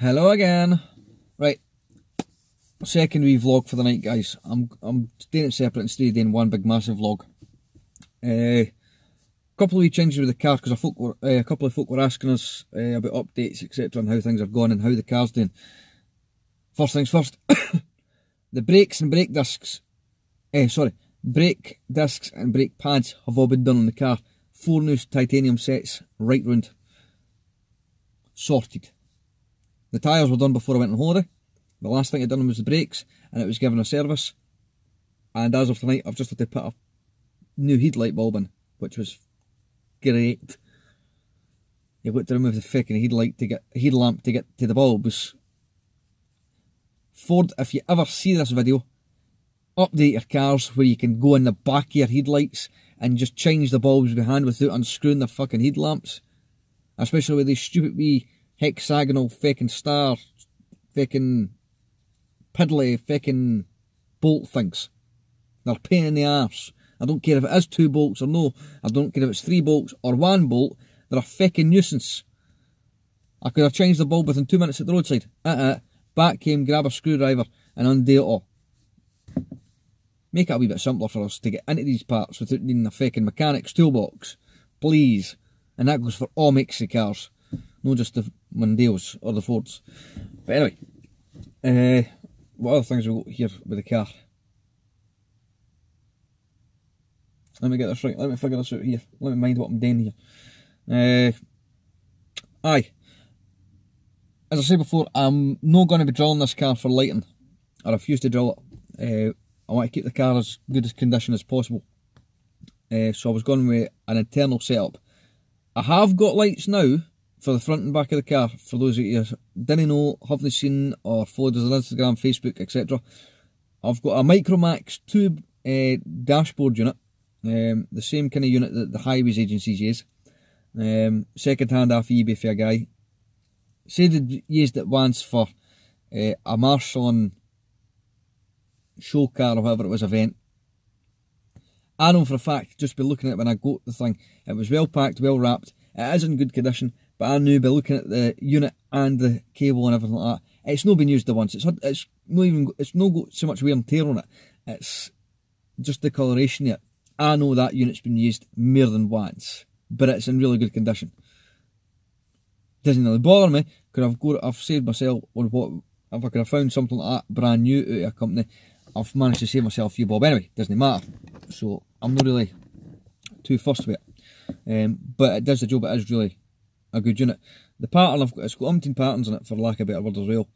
Hello again. Right, second wee vlog for the night, guys. I'm doing it separate instead of doing one big massive vlog. Couple of wee changes with the car because a couple of folk were asking us about updates, etc., and how things are going and how the car's doing. First things first, the brakes and brake discs, brake discs and brake pads have all been done on the car. 4 new titanium sets right round. Sorted. The tyres were done before I went on holiday. The last thing I done was the brakes, and it was given a service. And as of tonight, I've just had to put a new headlight bulb in, which was great. You've got to remove the fucking headlamp to get to the bulbs. Ford, if you ever see this video, update your cars where you can go in the back of your headlights and just change the bulbs by hand without unscrewing the fucking headlamps. Especially with these stupid wee hexagonal fucking star fucking piddly fucking bolt things. They're a pain in the arse. I don't care if it is 2 bolts or no. I don't care if it's 3 bolts or 1 bolt. They're a fucking nuisance. I could have changed the bulb within 2 minutes at the roadside. Back came, grab a screwdriver and undo it all. Make it a wee bit simpler for us to get into these parts without needing a fucking mechanic's toolbox. Please. And that goes for all makes of cars. Not just the Mondeos or the Fords. But anyway, what other things we got here with the car? Let me get this right. Let me figure this out here. Let me mind what I'm doing here. Aye. As I said before, I'm not going to be drilling this car for lighting. I refuse to drill it. I want to keep the car as good a condition as possible. So I was going with an internal setup. I have got lights now for the front and back of the car. For those of you who didn't know, haven't seen or followed us on Instagram, Facebook, etc. I've got a Micromax tube dashboard unit. The same kind of unit that the highways agencies use. Second hand off eBay for a guy. Said he'd used it once for a Marshall show car or whatever it was event. I know for a fact, just by looking at it when I got the thing, it was well packed, well wrapped. It is in good condition, but I knew by looking at the unit and the cable and everything like that, it's not been used the once. It's not got so much wear and tear on it. It's just the coloration yet. I know that unit's been used more than once, but it's in really good condition. Doesn't really bother me because I've saved myself on what if I could have found something like that brand new out of a company. I've managed to save myself a few bob anyway. Doesn't matter. So I'm not really too fussed with it. But it does the job. It is really a good unit. The pattern it's got umpteen patterns in it, for lack of a better word as well.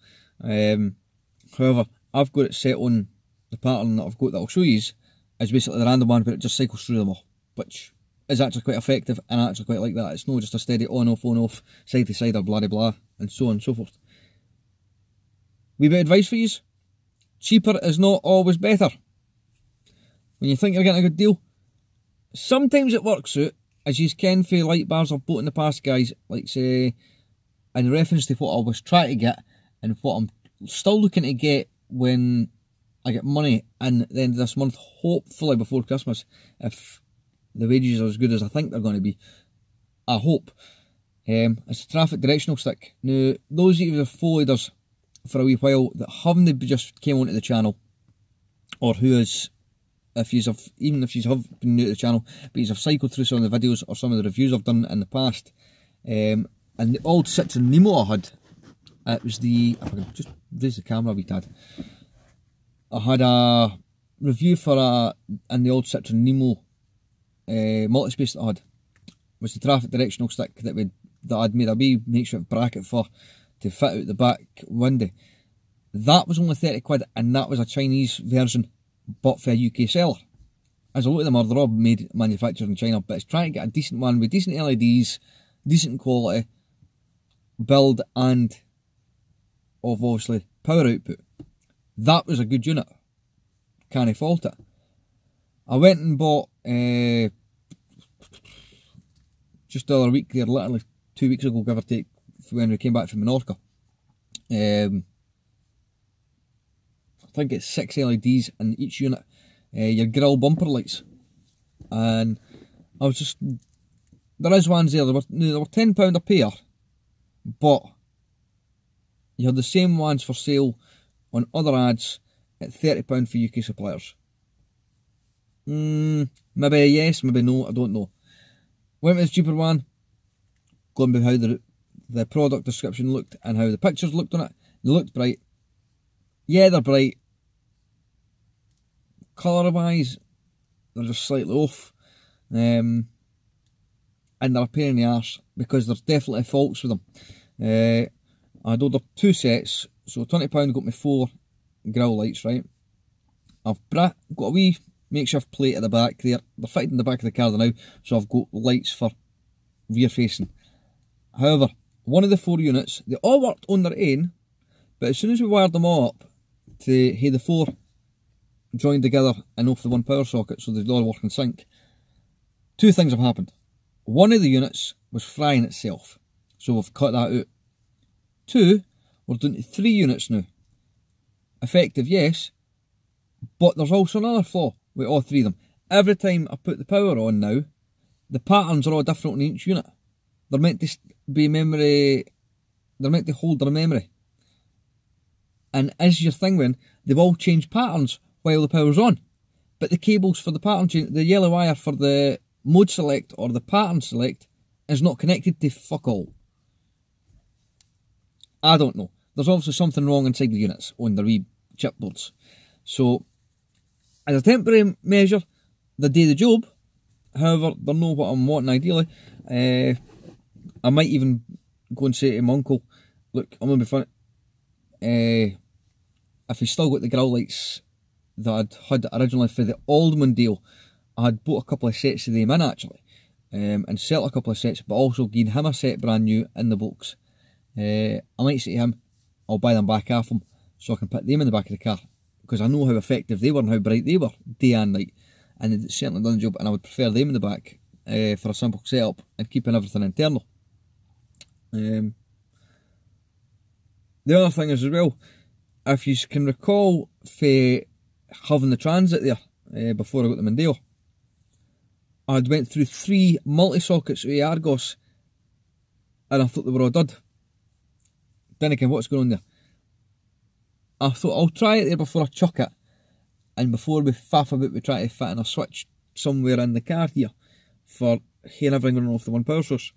However, I've got it set on the pattern that I've got that I'll show you is basically the random one, but it just cycles through them all, which is actually quite effective, and I actually quite like that. It's not just a steady on off, side to side or blah blah, and so on and so forth. Wee bit of advice for you: cheaper is not always better. When you think you're getting a good deal, sometimes it works out, as you can for light bars I've bought in the past, guys, like say, in reference to what I was trying to get, and what I'm still looking to get when I get money in the end of this month, hopefully before Christmas, if the wages are as good as I think they're going to be. I hope. It's a traffic directional stick. Now, those of you who have followed us for a wee while that haven't just came onto the channel, or who is, even if you have been new to the channel, but you have cycled through some of the videos or some of the reviews I've done in the past, and the old Citroen Nemo I had, it was the, if I can just raise the camera a wee tad, I had a review for in the old Citroen Nemo multi-space that I had, was the traffic directional stick that I'd made a wee makeshift bracket for to fit out the back window. That was only 30 quid, and that was a Chinese version bought for a UK seller. As a lot of them are, they're all manufactured in China, but it's trying to get a decent one with decent LEDs, decent quality, build, and of obviously power output. That was a good unit. Can't fault it. I went and bought just the other week there, literally 2 weeks ago, give or take, when we came back from Menorca. I think it's 6 LEDs in each unit. Your grille bumper lights. And I was just, there is ones there, they were £10 a pair, but You had the same ones for sale on other ads at £30 for UK suppliers. Maybe yes, maybe no, I don't know. Went with the cheaper one, going by how the product description looked and how the pictures looked on it. They looked bright. Yeah, they're bright. Colour wise, they're just slightly off. And they're a pain in the arse because there's definitely faults with them. I'd ordered 2 sets, so £20 got me 4 grill lights, right? I've got a wee makeshift plate at the back there. They're fitted in the back of the car now, so I've got lights for rear facing. However, one of the 4 units, they all worked on their own, but as soon as we wired them all up to have the 4 joined together and off the one power socket so they all work in sync, 2 things have happened. One of the units was frying itself, so we've cut that out. 2, we're down to 3 units now. Effective, yes, but there's also another flaw with all 3 of them. Every time I put the power on now, the patterns are all different on each unit. They're meant to be memory, they're meant to hold their memory. And as your thing when, they've all changed patterns while the power's on. But the cables for the pattern change, the yellow wire for the mode select or the pattern select is not connected to fuck all. I don't know. There's obviously something wrong inside the units on the wee chipboards. So, as a temporary measure, they do the job. However, they know what I'm wanting ideally. I might even go and say to my uncle, look, I'm going to be funny. If he's still got the grill lights that I'd had originally for the Aldman deal, I had bought a couple of sets of them in actually. And sell a couple of sets, but also given him a set brand new in the box. I might say to him, I'll buy them back off him so I can put them in the back of the car, because I know how effective they were and how bright they were day and night, and they'd certainly done the job, and I would prefer them in the back for a simple setup and keeping everything internal. The other thing is as well, if you can recall for having the transit there before I got the Mondeo, I'd went through 3 multi-sockets with Argos and I thought they were all dud. Didn't know what's going on there. I thought I'll try it there before I chuck it, and before we faff about we try to fit in a switch somewhere in the car here for hearing everything going off the one power source.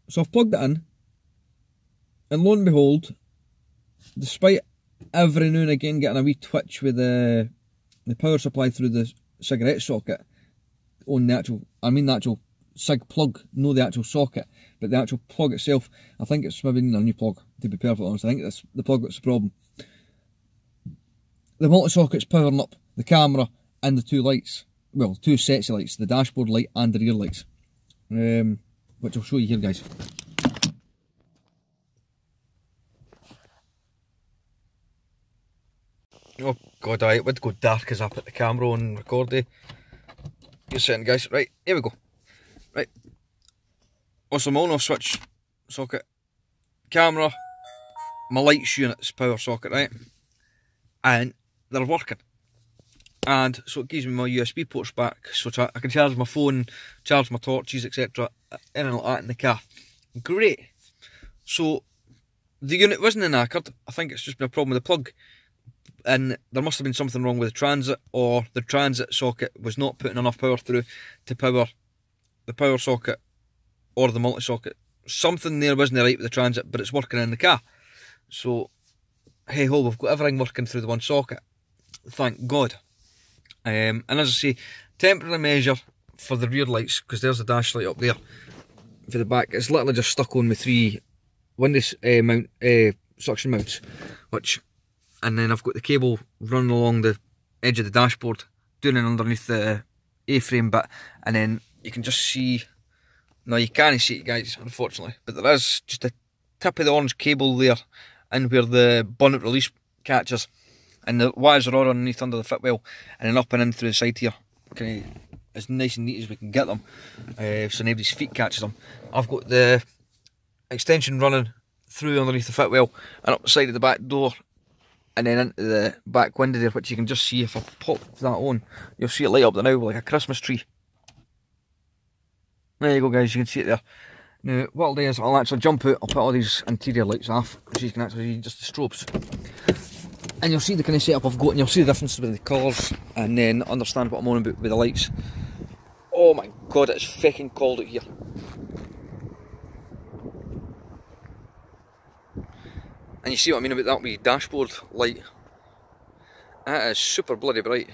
So I've plugged it in, and lo and behold, despite every now and again getting a wee twitch with the power supply through the cigarette socket on the actual, I mean the actual cig plug, no the actual socket, but the actual plug itself, I think it's maybe a new plug, to be perfectly honest. I think it's the plug that's the problem. The multi-socket's powering up the camera and the 2 lights, well, 2 sets of lights, the dashboard light and the rear lights, which I'll show you here, guys. Oh god, it would go dark as I put the camera on and record it. Just a second, guys. Right, here we go. Right. Also, my on-off switch socket, camera, my lights unit's power socket, right? And they're working. And so it gives me my USB ports back, so I can charge my phone, charge my torches, etc. Anything like that in the car. Great. So the unit wasn't knackered. I think it's just been a problem with the plug. And there must have been something wrong with the transit, or the transit socket was not putting enough power through to power the power socket or the multi-socket. Something there wasn't right with the transit, but it's working in the car. So, hey ho, we've got everything working through the one socket. Thank God. And as I say, temporary measure for the rear lights, because there's a dash light up there for the back. It's literally just stuck on with 3 window suction mounts, and then I've got the cable running along the edge of the dashboard, doing it underneath the A-frame bit, and then you can just see, no you can't see it guys unfortunately, but there is just a tip of the orange cable there, and where the bonnet release catches, and the wires are all underneath under the fitwell, and then up and in through the side here, kind of as nice and neat as we can get them, so nobody's feet catches them. I've got the extension running through underneath the fitwell and up the side of the back door, and then into the back window there, which you can just see if I pop that on, you'll see it light up there now like a Christmas tree. There you go guys, you can see it there. Now what I'll do is I'll actually jump out, I'll put all these interior lights off, so you can actually see just the strobes. And you'll see the kind of setup I've got, and you'll see the difference with the colours, and then understand what I'm on about with the lights. Oh my god, it's fucking cold out here. And you see what I mean about that wee dashboard light? That is super bloody bright.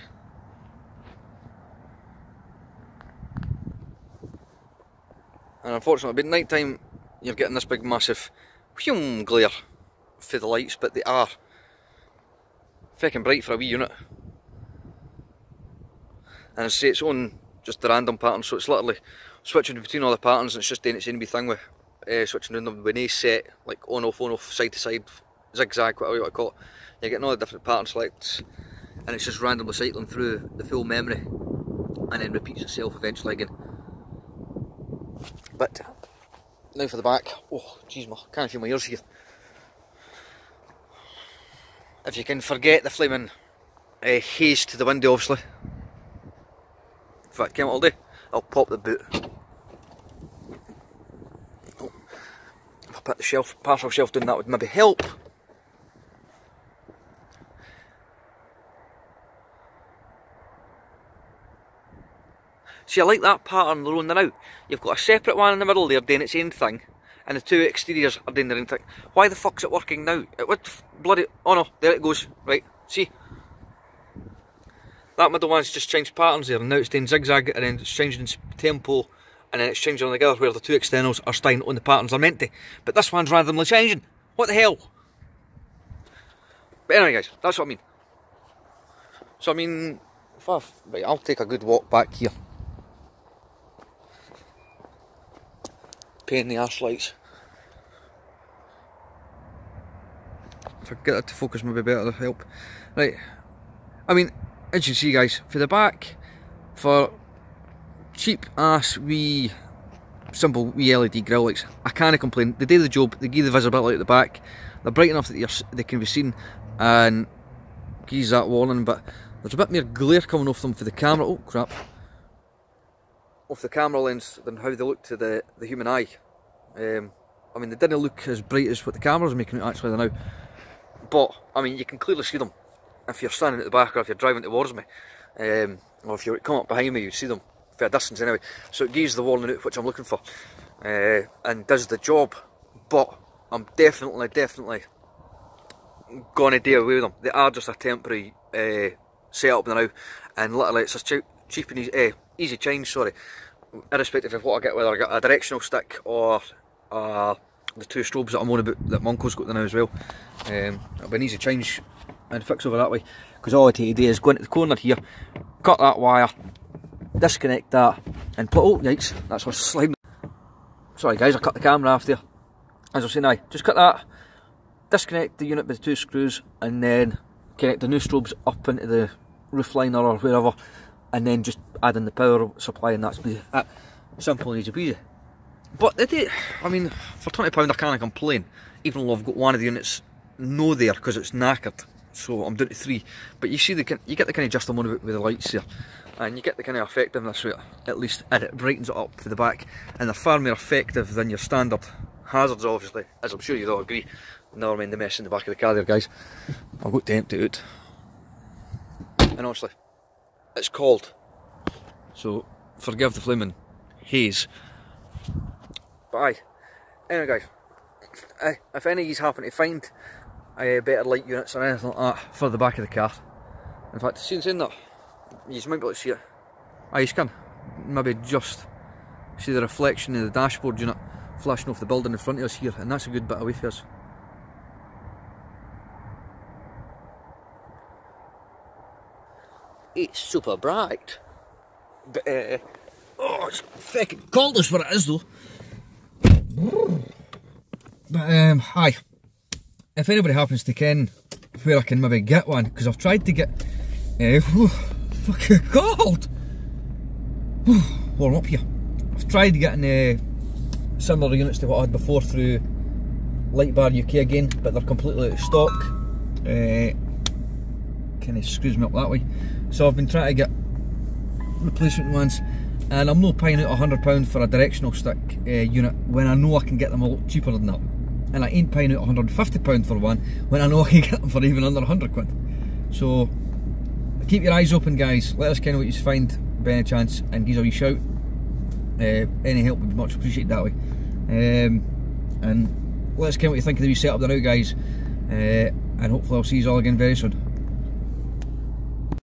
And unfortunately, by night time, you're getting this big massive glare for the lights, but they are fucking bright for a wee unit. And I say it's on just the random pattern, so it's literally switching between all the patterns, and it's just doing its own wee thing with switching around them with no set, like on off, side to side, zigzag, whatever you want to call it. You're getting all the different pattern selects, and it's just randomly cycling through the full memory, and then repeats itself eventually again. But now for the back. Oh jeez, I can't feel my ears here. If you can forget the flaming haze to the window, obviously. In fact, came out all day. I'll pop the boot. Oh, if I put the shelf, parcel shelf down, that would maybe help. See, I like that pattern they're on there now. You've got a separate one in the middle there doing its own thing, and the two exteriors are doing their own thing. Why the fuck's it working now? It would bloody... Oh no, there it goes. Right, see? That middle one's just changed patterns there, and now it's doing zigzag, and then it's changing tempo, and then it's changing on together where the two externals are staying on the patterns they're meant to. But this one's randomly changing. What the hell? But anyway guys, that's what I mean. So I mean, right, I'll take a good walk back here. Pain in the arse lights. If I get that to focus maybe better, that'll help. Right, I mean, as you see guys, for the back, for cheap ass wee simple wee LED grill lights, I can't complain. They do the job, they give the visibility at the back, they're bright enough that they can be seen and gives that warning, but there's a bit more glare coming off them for the camera. Oh crap. Off the camera lens than how they look to the human eye. I mean, they didn't look as bright as what the camera's making it actually now, but I mean, you can clearly see them if you're standing at the back, or if you're driving towards me, or if you come up behind me, you see them for a distance anyway. So it gives the warning out which I'm looking for, and does the job. But I'm definitely gonna do away with them. They are just a temporary setup now, and literally it's a cheap and easy change, sorry, irrespective of what I get, whether I get a directional stick or the two strobes that I'm on about, that my uncle's got there now as well. It'll be an easy change and fix over that way, because all I take to do is go into the corner here, cut that wire, disconnect that, and put, oh yikes, that's what's sliding. Sorry guys, I cut the camera off there. As I was saying, just cut that, disconnect the unit with the two screws, and then connect the new strobes up into the roof liner or wherever, and then just add in the power supply, and that's simple and easy peasy. But they do, I mean, for £20 I can't complain, even though I've got one of the units no there because it's knackered, so I'm down to 3. But you see, you get the kind of just I'm on with the lights here, and you get the kind of effectiveness with it, at least, and it brightens it up for the back, and they're far more effective than your standard hazards, obviously, as I'm sure you'd all agree. Never mind the mess in the back of the car there, guys. I've got to empty it out. And honestly, it's cold, so forgive the flaming haze. But aye, anyway guys, if any of you happen to find better light units or anything like that for the back of the car, in fact, since in that, you might be able to see it. Aye, you can maybe just see the reflection of the dashboard unit flashing off the building in front of us here, and that's a good bit away from us. It's super bright, but oh, it's fucking cold as what it is though. But hi, if anybody happens to ken where I can maybe get one, because I've tried to get fucking cold. Warm up here. I've tried getting similar units to what I had before through Lightbar UK again, but they're completely out of stock. Kind of screws me up that way. So I've been trying to get replacement ones, and I'm not paying out £100 for a directional stick unit when I know I can get them a lot cheaper than that. And I ain't paying out £150 for one when I know I can get them for even under £100. So keep your eyes open, guys. Let us know what you find by any chance, and give us a wee shout. Any help would be much appreciated that way. And let us know what you think of the wee setup there now, guys. And hopefully I'll see you all again very soon.